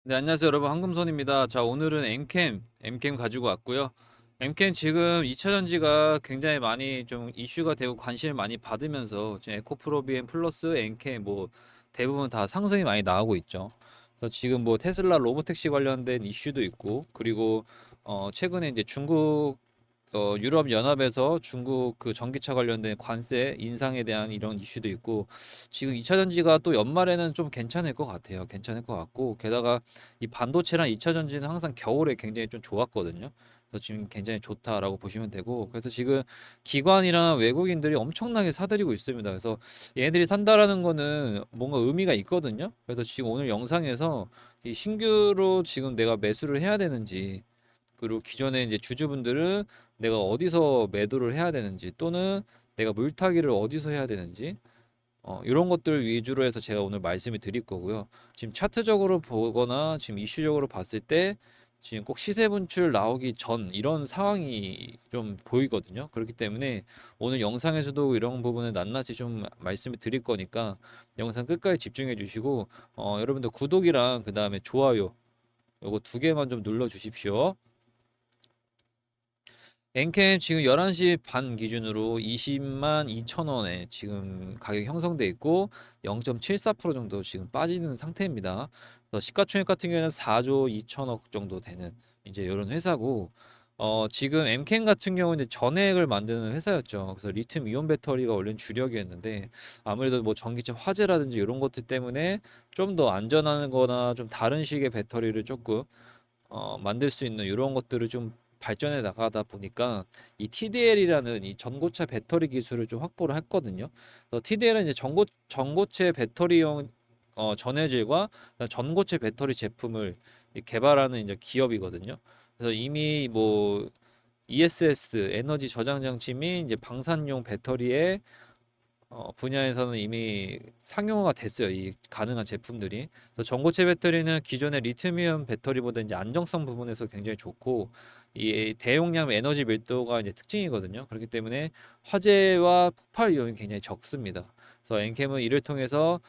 네, 안녕하세요, 여러분. 황금손입니다. 자, 오늘은 엠캠 가지고 왔고요. 엠캠 지금 2차 전지가 굉장히 많이 좀 이슈가 되고 관심을 많이 받으면서 지금 에코프로비엠 플러스 엠캠 뭐 대부분 다 상승이 많이 나오고 있죠. 그래서 지금 뭐 테슬라 로보택시 관련된 이슈도 있고, 그리고 최근에 이제 중국 유럽 연합에서 중국 그 전기차 관련된 관세 인상에 대한 이런 이슈도 있고, 지금 2차 전지가 또 연말에는 좀 괜찮을 것 같아요. 괜찮을 것 같고, 게다가 이 반도체랑 2차 전지는 항상 겨울에 굉장히 좀 좋았거든요. 그래서 지금 굉장히 좋다라고 보시면 되고, 그래서 지금 기관이랑 외국인들이 엄청나게 사들이고 있습니다. 그래서 얘네들이 산다라는 거는 뭔가 의미가 있거든요. 그래서 지금 오늘 영상에서 이 신규로 지금 내가 매수를 해야 되는지, 그리고 기존에 이제 주주분들은 내가 어디서 매도를 해야 되는지, 또는 내가 물타기를 어디서 해야 되는지, 이런 것들 위주로 해서 제가 오늘 말씀을 드릴 거고요. 지금 차트적으로 보거나 지금 이슈적으로 봤을 때 지금 꼭 시세 분출 나오기 전 이런 상황이 좀 보이거든요. 그렇기 때문에 오늘 영상에서도 이런 부분을 낱낱이 좀 말씀을 드릴 거니까 영상 끝까지 집중해 주시고, 여러분들 구독이랑 그 다음에 좋아요 요거 두 개만 좀 눌러 주십시오. 엔캠 지금 11시 반 기준으로 20만 2천 원에 지금 가격이 형성돼 있고 0.74% 정도 지금 빠지는 상태입니다. 그래서 시가총액 같은 경우에는 4조 2천억 정도 되는 이제 이런 회사고, 지금 엔캠 같은 경우는 전해액을 만드는 회사였죠. 그래서 리튬 이온 배터리가 원래는 주력이었는데 아무래도 뭐 전기차 화재라든지 이런 것들 때문에 좀 더 안전한 거나 좀 다른 식의 배터리를 조금 만들 수 있는 이런 것들을 좀 발전해 나가다 보니까 이 TDL이라는 이 전고체 배터리 기술을 좀 확보를 했거든요. 그래서 TDL은 이제 전고체 배터리용 전해질과 전고체 배터리 제품을 개발하는 이제 기업이거든요. 그래서 이미 뭐 ESS 에너지 저장 장치 및 이제 방산용 배터리에 분야에서는 이미 상용화가 됐어요. 이 가능한 제품들이. 그래서 전고체 배터리는 기존의 리튬이온 배터리보다 이제 안정성 부분에서 굉장히 좋고, 이 대용량 에너지 밀도가 이제 특징이거든요. 그렇기 때문에 화재와 폭발 위험이 굉장히 적습니다. 그래서 엔캠은 이를 통해서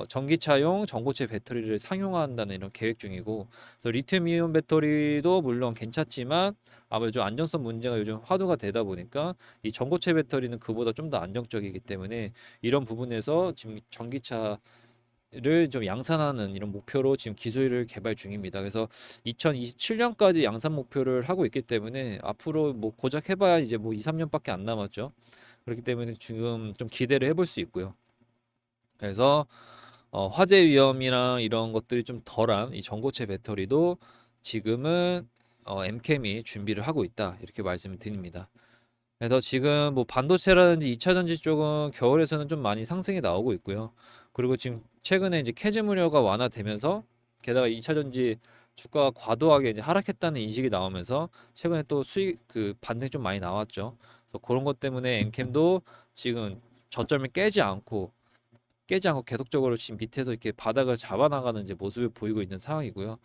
전기차용 전고체 배터리를 상용화한다는 이런 계획 중이고, 그래서 리튬이온 배터리도 물론 괜찮지만 아무래도 좀 안정성 문제가 요즘 화두가 되다 보니까 이 전고체 배터리는 그보다 좀 더 안정적이기 때문에 이런 부분에서 지금 전기차를 좀 양산하는 이런 목표로 지금 기술을 개발 중입니다. 그래서 2027년까지 양산 목표를 하고 있기 때문에 앞으로 뭐 고작 해봐야 이제 뭐 2, 3년밖에 안 남았죠. 그렇기 때문에 지금 좀 기대를 해볼 수 있고요. 그래서 화재 위험이랑 이런 것들이 좀 덜한 이 전고체 배터리도 지금은 엠캠이 준비를 하고 있다 이렇게 말씀을 드립니다. 그래서 지금 뭐 반도체라든지 2차 전지 쪽은 겨울에서는 좀 많이 상승이 나오고 있고요. 그리고 지금 최근에 이제 캐즘 우려가 완화되면서 게다가 2차 전지 주가가 과도하게 이제 하락했다는 인식이 나오면서 최근에 또 수익 그 반등이 좀 많이 나왔죠. 그래서 그런 것 때문에 엔캠도 지금 저점을 깨지 않고 계속적으로 지금 밑에서 이렇게 바닥을 잡아나가는 이제 모습을 보이고 있는 상황이고요.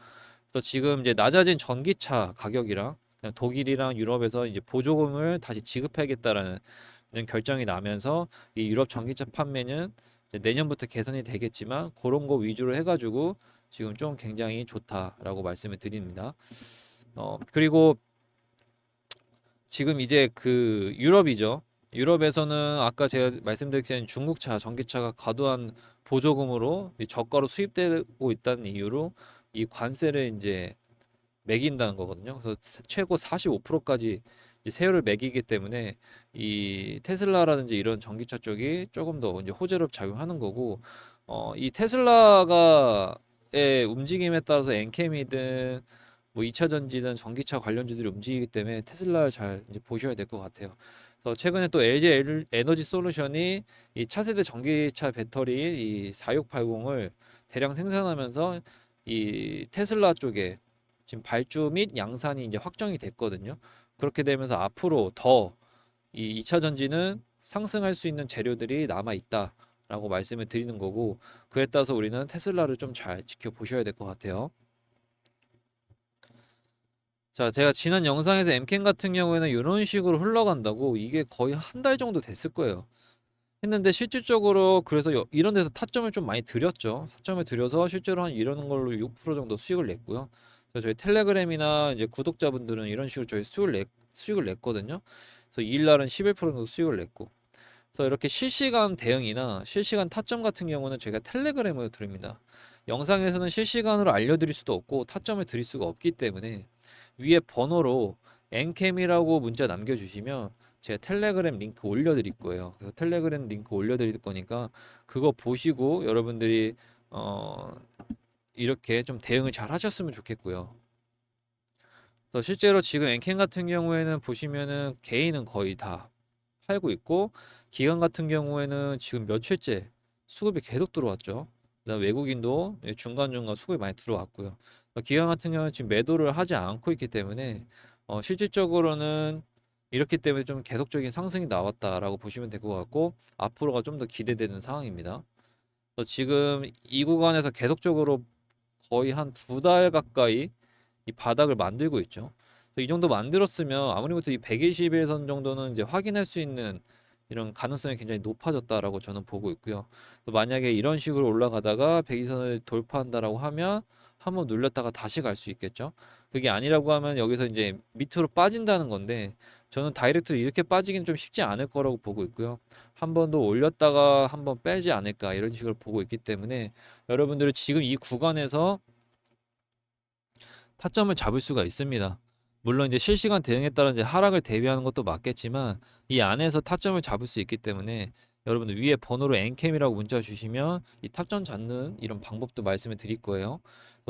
그래서 지금 이제 낮아진 전기차 가격이랑 그냥 독일이랑 유럽에서 이제 보조금을 다시 지급해야겠다라는 이런 결정이 나면서 이 유럽 전기차 판매는 이제 내년부터 개선이 되겠지만 그런 거 위주로 해가지고 지금 좀 굉장히 좋다라고 말씀을 드립니다. 그리고 지금 이제 그 유럽이죠. 유럽에서는 아까 제가 말씀드렸던 중국차 전기차가 과도한 보조금으로 이 저가로 수입되고 있다는 이유로 이 관세를 이제 매긴다는 거거든요. 그래서 최고 45%까지 세율을 매기기 때문에 이 테슬라라든지 이런 전기차 쪽이 조금 더 이제 호재로 작용하는 거고, 이 테슬라가의 움직임에 따라서 엔캠이든 뭐 2차 전지든 전기차 관련주들이 움직이기 때문에 테슬라를 잘 이제 보셔야 될 것 같아요. 그래서 최근에 또 LG 에너지 솔루션이 이 차세대 전기차 배터리 이 4680을 대량 생산하면서 이 테슬라 쪽에 지금 발주 및 양산이 이제 확정이 됐거든요. 그렇게 되면서 앞으로 더 이 2차 전지는 상승할 수 있는 재료들이 남아 있다라고 말씀을 드리는 거고, 그에 따라서 우리는 테슬라를 좀 잘 지켜보셔야 될 것 같아요. 자, 제가 지난 영상에서 엠캠 같은 경우에는 이런 식으로 흘러간다고 이게 거의 한 달 정도 됐을 거예요. 했는데 실질적으로 그래서 이런 데서 타점을 좀 많이 들였죠. 타점을 들여서 실제로 한 이런 걸로 6% 정도 수익을 냈고요. 그래서 저희 텔레그램이나 이제 구독자분들은 이런 식으로 저희 수익을 냈거든요. 그래서 이일 날은 11% 정도 수익을 냈고. 그래서 이렇게 실시간 대응이나 실시간 타점 같은 경우는 저희가 텔레그램으로 드립니다. 영상에서는 실시간으로 알려드릴 수도 없고 타점을 드릴 수가 없기 때문에 위에 번호로 엔캠이라고 문자 남겨주시면 제가 텔레그램 링크 올려드릴 거예요. 그래서 텔레그램 링크 올려드릴 거니까 그거 보시고 여러분들이 어 이렇게 좀 대응을 잘 하셨으면 좋겠고요. 그래서 실제로 지금 엔캠 같은 경우에는 보시면은 개인은 거의 다 팔고 있고 기관 같은 경우에는 지금 며칠째 수급이 계속 들어왔죠. 그다음 외국인도 중간중간 수급이 많이 들어왔고요. 기관 같은 경우는 지금 매도를 하지 않고 있기 때문에 실질적으로는 이렇기 때문에 좀 계속적인 상승이 나왔다라고 보시면 될 것 같고 앞으로가 좀 더 기대되는 상황입니다. 그래서 지금 이 구간에서 계속적으로 거의 한 두 달 가까이 이 바닥을 만들고 있죠. 이 정도 만들었으면 아무리 못해도 이 120일선 정도는 이제 확인할 수 있는 이런 가능성이 굉장히 높아졌다라고 저는 보고 있고요. 만약에 이런 식으로 올라가다가 120선을 돌파한다라고 하면 한번 눌렸다가 다시 갈 수 있겠죠. 그게 아니라고 하면 여기서 이제 밑으로 빠진다는 건데 저는 다이렉트로 이렇게 빠지기는 좀 쉽지 않을 거라고 보고 있고요. 한 번 더 올렸다가 한 번 빼지 않을까 이런 식으로 보고 있기 때문에 여러분들은 지금 이 구간에서 타점을 잡을 수가 있습니다. 물론 이제 실시간 대응에 따라 이제 하락을 대비하는 것도 맞겠지만 이 안에서 타점을 잡을 수 있기 때문에 여러분들 위에 번호로 엔캠이라고 문자 주시면 이 타점 잡는 이런 방법도 말씀을 드릴 거예요.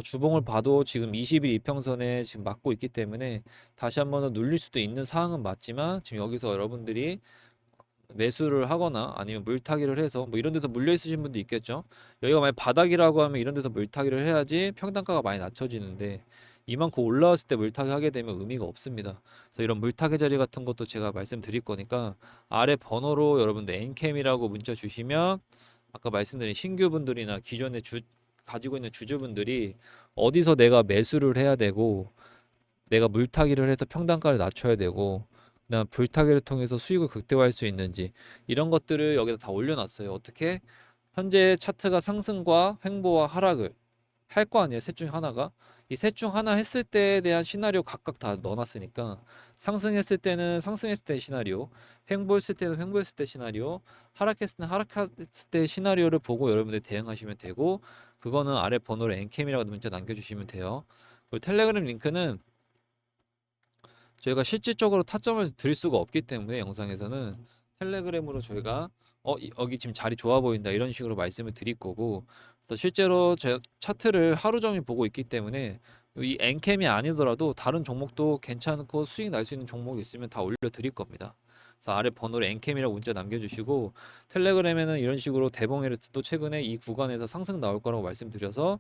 주봉을 봐도 지금 20일 이평선에 지금 맞고 있기 때문에 다시 한번 더 눌릴 수도 있는 상황은 맞지만 지금 여기서 여러분들이 매수를 하거나 아니면 물타기를 해서 뭐 이런 데서 물려 있으신 분도 있겠죠. 여기가 만약 바닥이라고 하면 이런 데서 물타기를 해야지 평단가가 많이 낮춰지는데 이만큼 올라왔을 때 물타기 하게 되면 의미가 없습니다. 그래서 이런 물타기 자리 같은 것도 제가 말씀드릴 거니까 아래 번호로 여러분들 엔캠이라고 문자 주시면 아까 말씀드린 신규분들이나 기존에 가지고 있는 주주분들이 어디서 내가 매수를 해야 되고 내가 물타기를 해서 평단가를 낮춰야 되고 그다음 불타기를 통해서 수익을 극대화할 수 있는지 이런 것들을 여기다 다 올려놨어요. 어떻게 현재 차트가 상승과 횡보와 하락을 할 거 아니에요. 셋 중 하나가 이 셋 중 하나 했을 때에 대한 시나리오 각각 다 넣어놨으니까 상승했을 때는 상승했을 때 시나리오, 횡보했을 때는 횡보했을 때 시나리오, 하락했을 때는 하락했을 때 시나리오를 보고 여러분들 대응하시면 되고 그거는 아래 번호로 엔캠이라고 문자 남겨주시면 돼요. 그리고 텔레그램 링크는 저희가 실질적으로 타점을 드릴 수가 없기 때문에 영상에서는 텔레그램으로 저희가 여기 지금 자리 좋아 보인다 이런 식으로 말씀을 드릴 거고 그래서 실제로 제 차트를 하루 종일 보고 있기 때문에 이 엔캠이 아니더라도 다른 종목도 괜찮고 수익 날 수 있는 종목이 있으면 다 올려 드릴 겁니다. 그래서 아래 번호로 엔캠이라고 문자 남겨주시고 텔레그램에는 이런 식으로 대봉에도 최근에 이 구간에서 상승 나올 거라고 말씀드려서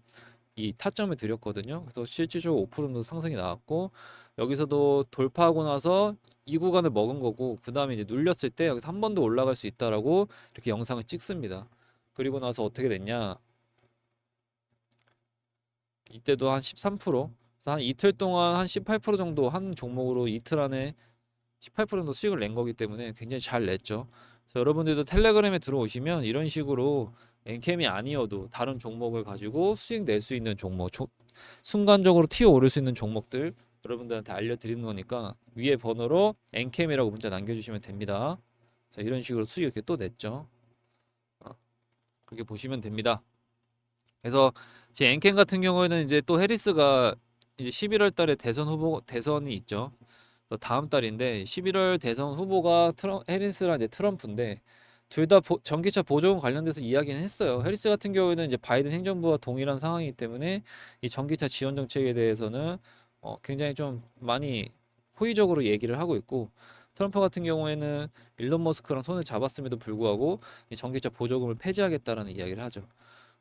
이 타점을 드렸거든요. 그래서 실질적으로 5% 정도 상승이 나왔고 여기서도 돌파하고 나서 이 구간을 먹은 거고 그 다음에 이제 눌렸을 때 여기서 한 번 더 올라갈 수 있다라고 이렇게 영상을 찍습니다. 그리고 나서 어떻게 됐냐? 이때도 한 13%, 그래서 한 이틀 동안 한 18% 정도 한 종목으로 이틀 안에 18% 정도 수익을 낸 거기 때문에 굉장히 잘 냈죠. 그래서 여러분들도 텔레그램에 들어오시면 이런 식으로 엔캠이 아니어도 다른 종목을 가지고 수익 낼 수 있는 종목, 순간적으로 튀어 오를 수 있는 종목들 여러분들한테 알려드리는 거니까 위에 번호로 엔캠이라고 문자 남겨주시면 됩니다. 자, 이런 식으로 수익 이렇게 또 냈죠. 어, 그렇게 보시면 됩니다. 그래서 제 엔캠 같은 경우에는 이제 또 해리스가 이제 11월 달에 대선이 있죠. 다음 달인데 11월 대선 후보가 해리스랑 이제 트럼프인데 둘 다 전기차 보조금 관련돼서 이야기는 했어요. 해리스 같은 경우에는 이제 바이든 행정부와 동일한 상황이기 때문에 이 전기차 지원 정책에 대해서는 굉장히 좀 많이 호의적으로 얘기를 하고 있고 트럼프 같은 경우에는 일론 머스크랑 손을 잡았음에도 불구하고 이 전기차 보조금을 폐지하겠다라는 이야기를 하죠.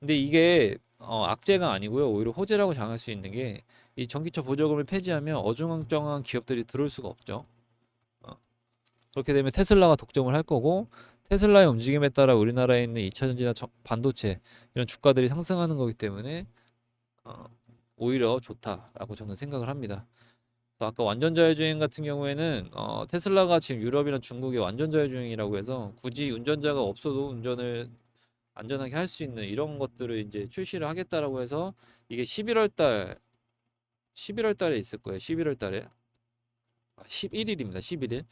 근데 이게 악재가 아니고요. 오히려 호재라고 장할 수 있는 게 이 전기차 보조금을 폐지하면 어중앙정한 기업들이 들어올 수가 없죠. 어, 그렇게 되면 테슬라가 독점을 할 거고 테슬라의 움직임에 따라 우리나라에 있는 2차 전지나 반도체 이런 주가들이 상승하는 거기 때문에 어, 오히려 좋다라고 저는 생각을 합니다. 그래서 아까 완전 자율주행 같은 경우에는 테슬라가 지금 유럽이나 중국에 완전 자율주행이라고 해서 굳이 운전자가 없어도 운전을 안전하게 할 수 있는 이런 것들을 이제 출시를 하겠다라고 해서 이게 11월 달에 있을 거예요. 11월 달에 11일입니다. 11일.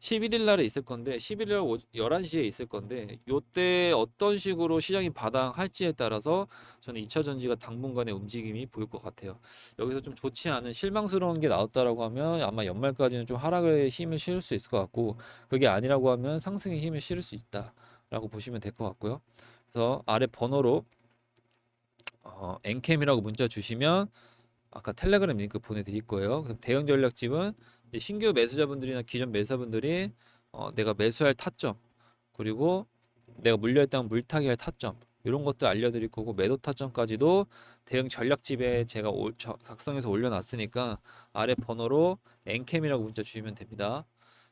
11일 날에 있을 건데 11일 11시에 있을 건데 요때 어떤 식으로 시장이 바닥할지에 따라서 저는 2차 전지가 당분간의 움직임이 보일 것 같아요. 여기서 좀 좋지 않은 실망스러운 게 나왔다라고 하면 아마 연말까지는 좀 하락의 힘을 실을 수 있을 것 같고 그게 아니라고 하면 상승의 힘을 실을 수 있다라고 보시면 될 것 같고요. 그래서 아래 번호로 엔캠이라고 문자 주시면 아까 텔레그램 링크 보내드릴 거예요. 그럼 대형 전략집은 이제 신규 매수자분들이나 기존 매수자분들이 내가 매수할 타점 그리고 내가 물려있다면 물타기 할 타점 이런 것도 알려드릴 거고 매도 타점까지도 대형 전략집에 제가 작성해서 올려놨으니까 아래 번호로 엔캠이라고 문자 주시면 됩니다.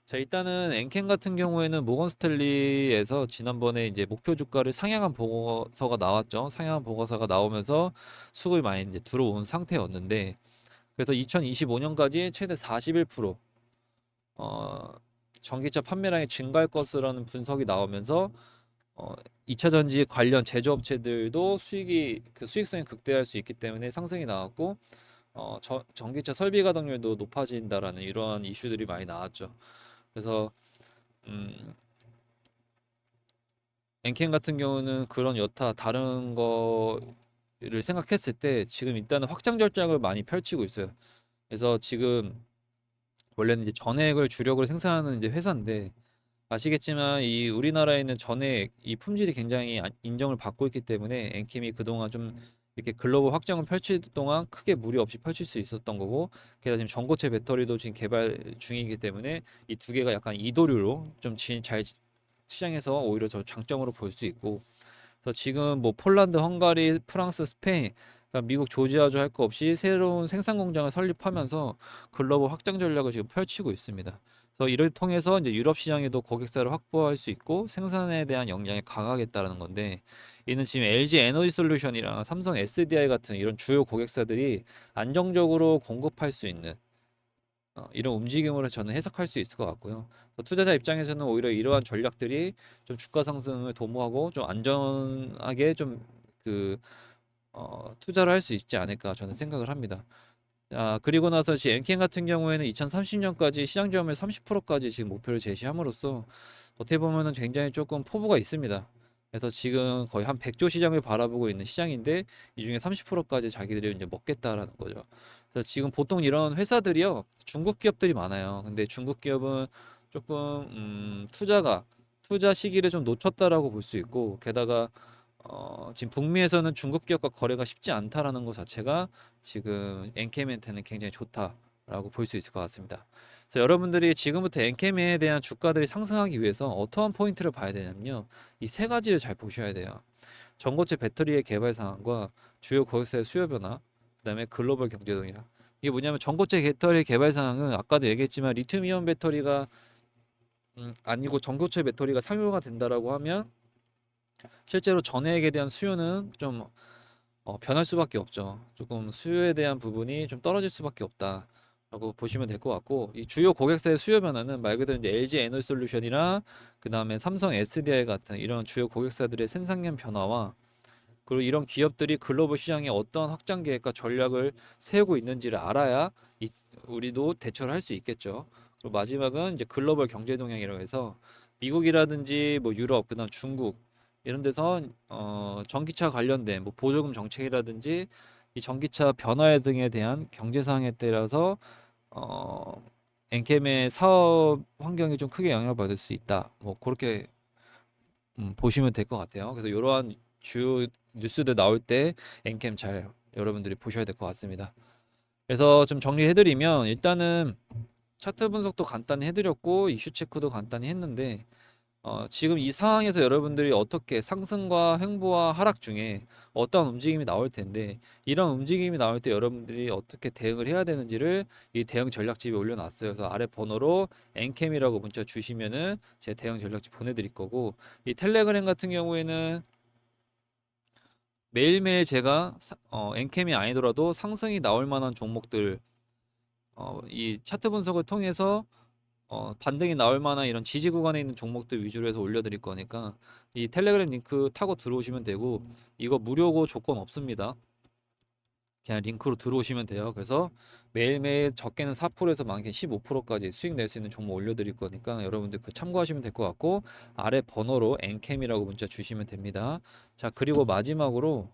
자, 일단은 엔캠 같은 경우에는 모건 스탠리에서 지난번에 이제 목표 주가를 상향한 보고서가 나왔죠. 상향한 보고서가 나오면서 수급이 많이 이제 들어온 상태였는데 그래서 2025년까지 최대 41% 어, 전기차 판매량이 증가할 것이라는 분석이 나오면서 어, 2차 전지 관련 제조업체들도 수익이 그 수익성이 극대화할 수 있기 때문에 상승이 나왔고 전기차 설비 가동률도 높아진다라는 이러한 이슈들이 많이 나왔죠. 그래서 음, 엔캠 같은 경우는 그런 여타 다른 거를 생각했을 때 지금 일단은 확장 전략을 많이 펼치고 있어요. 그래서 지금 원래는 이제 전액을 주력으로 생산하는 이제 회사인데 아시겠지만 이 우리나라에 있는 전액 이 품질이 굉장히 인정을 받고 있기 때문에 엔캠이 그동안 좀 이렇게 글로벌 확장을 펼칠 동안 크게 무리 없이 펼칠 수 있었던 거고 게다가 지금 전고체 배터리도 지금 개발 중이기 때문에 이 두 개가 약간 이도류로 좀 잘 시장에서 오히려 저 장점으로 볼 수 있고 그래서 지금 뭐 폴란드, 헝가리, 프랑스, 스페인, 그러니까 미국 조지아주 할 거 없이 새로운 생산 공장을 설립하면서 글로벌 확장 전략을 지금 펼치고 있습니다. 그래서 이를 통해서 이제 유럽 시장에도 고객사를 확보할 수 있고 생산에 대한 역량이 강하겠다라는 건데 이는 지금 LG 에너지 솔루션이랑 삼성 SDI 같은 이런 주요 고객사들이 안정적으로 공급할 수 있는 이런 움직임으로 저는 해석할 수 있을 것 같고요. 투자자 입장에서는 오히려 이러한 전략들이 좀 주가 상승을 도모하고 좀 안전하게 좀 그 투자를 할 수 있지 않을까 저는 생각을 합니다. 그리고 나서 지금 엔캠 같은 경우에는 2030년까지 시장 점유율 30%까지 지금 목표를 제시함으로써 어떻게 보면은 굉장히 조금 포부가 있습니다. 그래서 지금 거의 한 100조 시장을 바라보고 있는 시장인데 이 중에 30%까지 자기들이 이제 먹겠다라는 거죠. 그래서 지금 보통 이런 회사들이요 중국 기업들이 많아요. 근데 중국 기업은 조금 투자 시기를 좀 놓쳤다라고 볼 수 있고 게다가 지금 북미에서는 중국 기업과 거래가 쉽지 않다라는 것 자체가 지금 엔케이한테는 굉장히 좋다라고 볼 수 있을 것 같습니다. 그래서 여러분들이 지금부터 엔케이에 대한 주가들이 상승하기 위해서 어떠한 포인트를 봐야 되냐면요. 이 세 가지를 잘 보셔야 돼요. 전고체 배터리의 개발 상황과 주요 고객사의 수요 변화, 그다음에 글로벌 경제 동향. 이게 뭐냐면 전고체 배터리 개발 상황은 아까도 얘기했지만 리튬이온 배터리가 아니고 전고체 배터리가 상용화가 된다라고 하면 실제로 전해액에 대한 수요는 좀 변할 수밖에 없죠. 조금 수요에 대한 부분이 좀 떨어질 수밖에 없다라고 보시면 될 것 같고 이 주요 고객사의 수요 변화는 말 그대로 이제 LG 에너지솔루션이나 그 다음에 삼성 SDI 같은 이런 주요 고객사들의 생산량 변화와 그리고 이런 기업들이 글로벌 시장에 어떤 확장 계획과 전략을 세우고 있는지를 알아야 우리도 대처를 할 수 있겠죠. 그리고 마지막은 이제 글로벌 경제 동향이라고 해서 미국이라든지 뭐 유럽, 그다음 중국 이런 데서 전기차 관련된 뭐 보조금 정책이라든지 이 전기차 변화 등에 대한 경제 상황에 따라서 어, 엔캠의 사업 환경이 좀 크게 영향을 받을 수 있다. 뭐 그렇게 보시면 될 것 같아요. 그래서 이러한 주요 뉴스들 나올 때 엔캠 잘 여러분들이 보셔야 될 것 같습니다. 그래서 좀 정리해드리면 일단은 차트 분석도 간단히 해드렸고 이슈 체크도 간단히 했는데 지금 이 상황에서 여러분들이 어떻게 상승과 횡보와 하락 중에 어떤 움직임이 나올 텐데 이런 움직임이 나올 때 여러분들이 어떻게 대응을 해야 되는지를 이 대응 전략집에 올려놨어요. 그래서 아래 번호로 엔캠이라고 문자 주시면은 제 대응 전략집 보내드릴 거고 이 텔레그램 같은 경우에는 매일매일 제가 엔캠이 아니더라도 상승이 나올 만한 종목들 이 차트 분석을 통해서 반등이 나올 만한 이런 지지 구간에 있는 종목들 위주로 해서 올려드릴 거니까 이 텔레그램 링크 타고 들어오시면 되고, 이거 무료고 조건 없습니다. 그냥 링크로 들어오시면 돼요. 그래서 매일매일 적게는 4%에서 많게는 15%까지 수익 낼 수 있는 종목 올려드릴 거니까 여러분들 그 참고하시면 될 것 같고, 아래 번호로 엔캠이라고 문자 주시면 됩니다. 자, 그리고 마지막으로